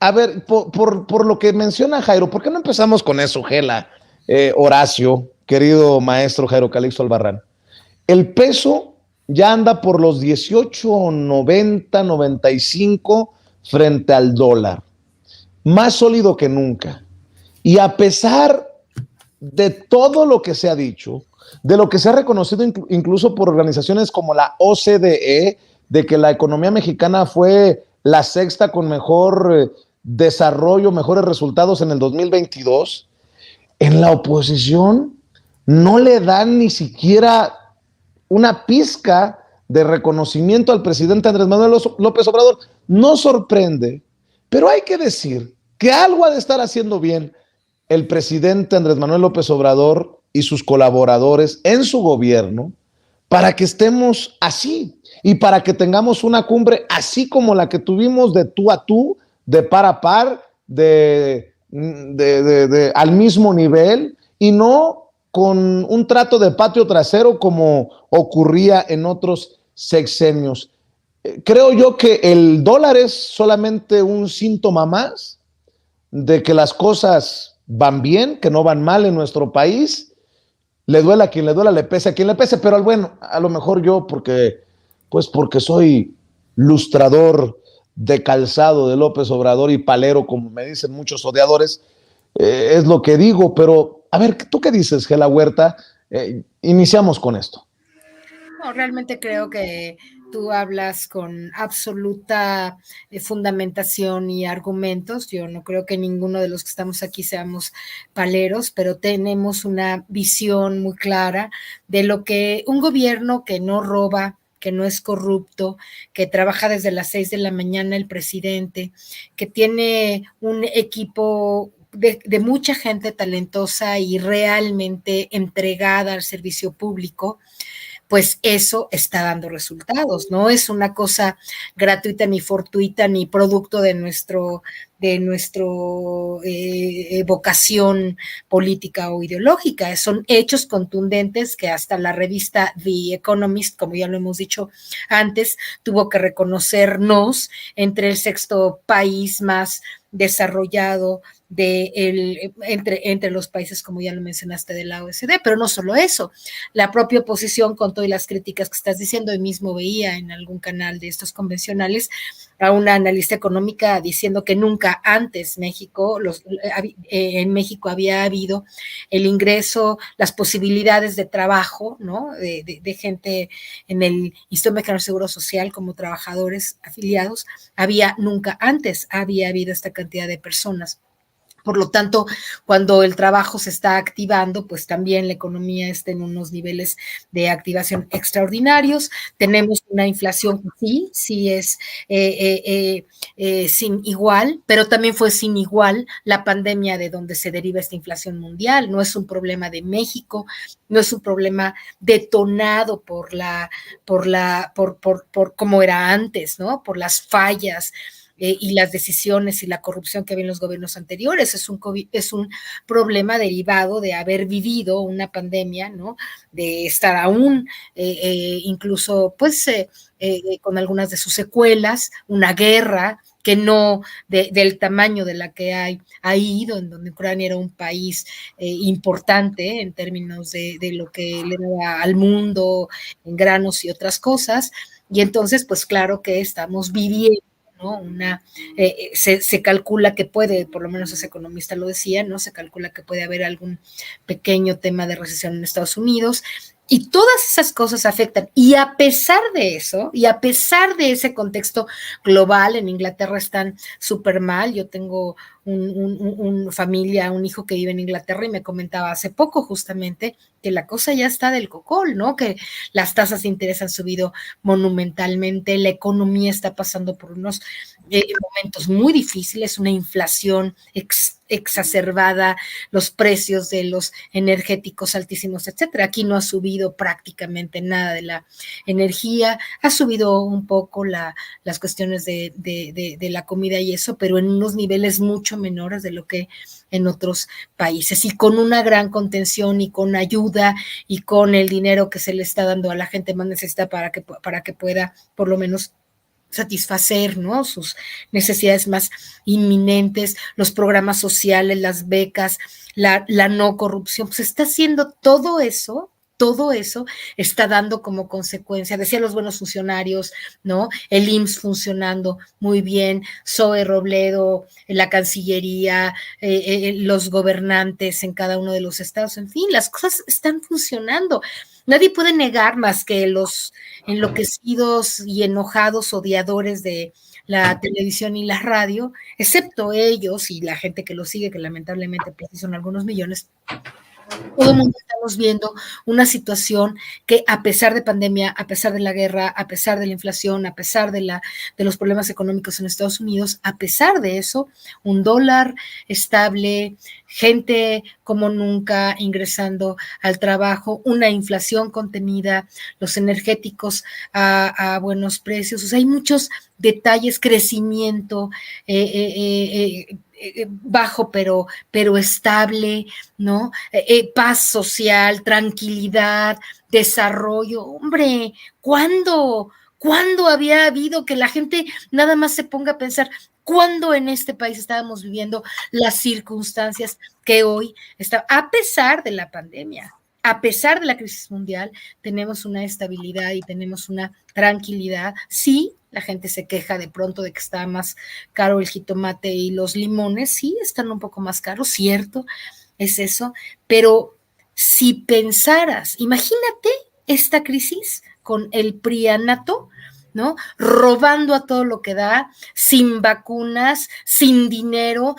a ver, por lo que menciona Jairo, ¿por qué no empezamos con eso, Gela, Horacio, querido maestro Jairo Calixto Albarrán? El peso ya anda por los 18.90, 95 frente al dólar, más sólido que nunca. Y a pesar de todo lo que se ha dicho, de lo que se ha reconocido incluso por organizaciones como la OCDE, de que la economía mexicana fue la sexta con mejor desarrollo, mejores resultados en el 2022, en la oposición no le dan ni siquiera una pizca de reconocimiento al presidente Andrés Manuel López Obrador. No sorprende, pero hay que decir que algo ha de estar haciendo bien el presidente Andrés Manuel López Obrador y sus colaboradores en su gobierno para que estemos así y para que tengamos una cumbre así como la que tuvimos de tú a tú, de par a par, al mismo nivel y no con un trato de patio trasero como ocurría en otros sexenios. Creo yo que el dólar es solamente un síntoma más de que las cosas van bien, que no van mal en nuestro país. Le duela a quien le duela, le pese a quien le pese, pero bueno, a lo mejor yo porque soy lustrador de calzado de López Obrador y palero, como me dicen muchos odiadores, es lo que digo, pero a ver, ¿tú qué dices, Gela Huerta? Iniciamos con esto. No, realmente creo que tú hablas con absoluta fundamentación y argumentos. Yo no creo que ninguno de los que estamos aquí seamos paleros, pero tenemos una visión muy clara de lo que un gobierno que no roba, que no es corrupto, que trabaja desde las 6 de la mañana el presidente, que tiene un equipo de mucha gente talentosa y realmente entregada al servicio público, pues eso está dando resultados, no es una cosa gratuita ni fortuita ni producto de nuestro vocación política o ideológica, son hechos contundentes que hasta la revista The Economist, como ya lo hemos dicho antes, tuvo que reconocernos entre el sexto país más desarrollado entre los países, como ya lo mencionaste, de la OECD, pero no solo eso, la propia oposición, con todas las críticas que estás diciendo, hoy mismo veía en algún canal de estos convencionales a una analista económica diciendo que nunca antes en México había habido el ingreso, las posibilidades de trabajo, ¿no? de gente en el Instituto Mexicano de Seguro Social como trabajadores afiliados, nunca antes había habido esta cantidad de personas. Por lo tanto, cuando el trabajo se está activando, pues también la economía está en unos niveles de activación extraordinarios. Tenemos una inflación que sí es sin igual, pero también fue sin igual la pandemia de donde se deriva esta inflación mundial. No es un problema de México, no es un problema detonado por cómo era antes, ¿no? Por las fallas y las decisiones y la corrupción que había en los gobiernos anteriores. Es un problema derivado de haber vivido una pandemia, ¿no? De estar aún incluso pues con algunas de sus secuelas, una guerra que no del tamaño de la que ha ido, en donde Ucrania era un país importante en términos de lo que le daba al mundo en granos y otras cosas. Y entonces, pues claro que estamos viviendo, ¿no? Se calcula que puede, por lo menos ese economista lo decía, ¿no? Se calcula que puede haber algún pequeño tema de recesión en Estados Unidos, y todas esas cosas afectan. Y a pesar de eso, y a pesar de ese contexto global, en Inglaterra están súper mal. Yo tengo una familia, un hijo que vive en Inglaterra, y me comentaba hace poco justamente que la cosa ya está del cocol, ¿no? Que las tasas de interés han subido monumentalmente, la economía está pasando por unos momentos muy difíciles, una inflación exacerbada, los precios de los energéticos altísimos, etcétera. Aquí no ha subido prácticamente nada de la energía, ha subido un poco las cuestiones de la comida y eso, pero en unos niveles mucho menores de lo que en otros países, y con una gran contención y con ayuda y con el dinero que se le está dando a la gente más necesitada para que pueda por lo menos satisfacer, ¿no?, sus necesidades más inminentes, los programas sociales, las becas, la no corrupción, pues está haciendo todo eso está dando como consecuencia, decían los buenos funcionarios, ¿no? El IMSS funcionando muy bien, Zoe Robledo, la Cancillería, los gobernantes en cada uno de los estados, en fin, las cosas están funcionando. Nadie puede negar más que los enloquecidos y enojados odiadores de la televisión y la radio, excepto ellos y la gente que los sigue, que lamentablemente pues, son algunos millones. Todo el mundo estamos viendo una situación que a pesar de pandemia, a pesar de la guerra, a pesar de la inflación, a pesar de los problemas económicos en Estados Unidos, a pesar de eso, un dólar estable, gente como nunca ingresando al trabajo, una inflación contenida, los energéticos a buenos precios, o sea, hay muchos detalles, crecimiento, bajo pero estable, ¿no? Paz social, tranquilidad, desarrollo. Hombre, ¿cuándo había habido que la gente nada más se ponga a pensar cuándo en este país estábamos viviendo las circunstancias que hoy está, a pesar de la pandemia? A pesar de la crisis mundial, tenemos una estabilidad y tenemos una tranquilidad. Sí, la gente se queja de pronto de que está más caro el jitomate y los limones, sí, están un poco más caros, cierto, es eso, pero si pensaras, imagínate esta crisis con el prianato, ¿no? Robando a todo lo que da, sin vacunas, sin dinero,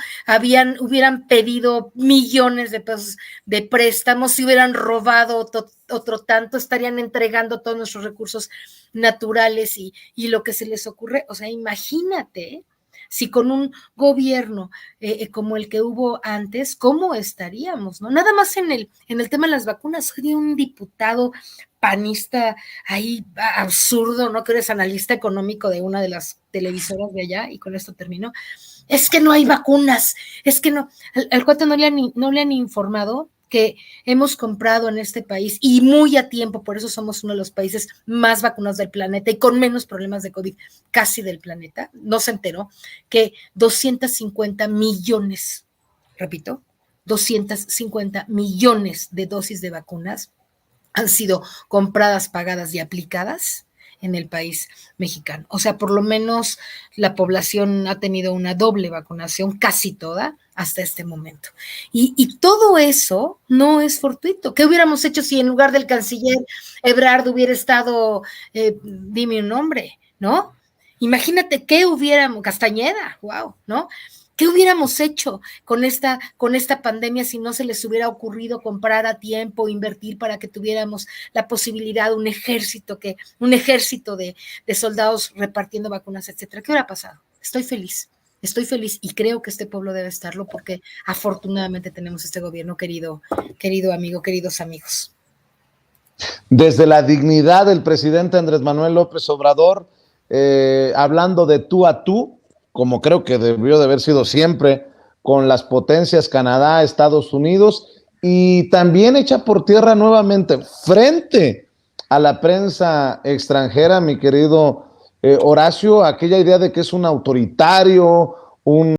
hubieran pedido millones de pesos de préstamos, si hubieran robado otro tanto, estarían entregando todos nuestros recursos naturales y lo que se les ocurre. O sea, imagínate si con un gobierno como el que hubo antes, ¿cómo estaríamos? ¿No? Nada más en el tema de las vacunas, soy un diputado panista ahí absurdo, ¿no? Que eres analista económico de una de las televisoras de allá, y con esto termino. Es que no hay vacunas, es que no, al cuate no le han informado que hemos comprado en este país y muy a tiempo, por eso somos uno de los países más vacunados del planeta y con menos problemas de COVID casi del planeta. No se enteró que 250 millones, repito, 250 millones de dosis de vacunas han sido compradas, pagadas y aplicadas en el país mexicano. O sea, por lo menos la población ha tenido una doble vacunación, casi toda, hasta este momento. Y todo eso no es fortuito. ¿Qué hubiéramos hecho si en lugar del canciller Ebrard hubiera estado, dime un nombre, ¿no? Imagínate qué hubiéramos, Castañeda, wow, ¿no? ¿Qué hubiéramos hecho con esta pandemia si no se les hubiera ocurrido comprar a tiempo, invertir para que tuviéramos la posibilidad, un ejército de soldados repartiendo vacunas, etcétera? ¿Qué hubiera pasado? Estoy feliz y creo que este pueblo debe estarlo porque afortunadamente tenemos este gobierno, querido amigo, queridos amigos. Desde la dignidad del presidente Andrés Manuel López Obrador, hablando de tú a tú, como creo que debió de haber sido siempre, con las potencias Canadá, Estados Unidos, y también echa por tierra nuevamente frente a la prensa extranjera, mi querido Horacio, aquella idea de que es un autoritario, un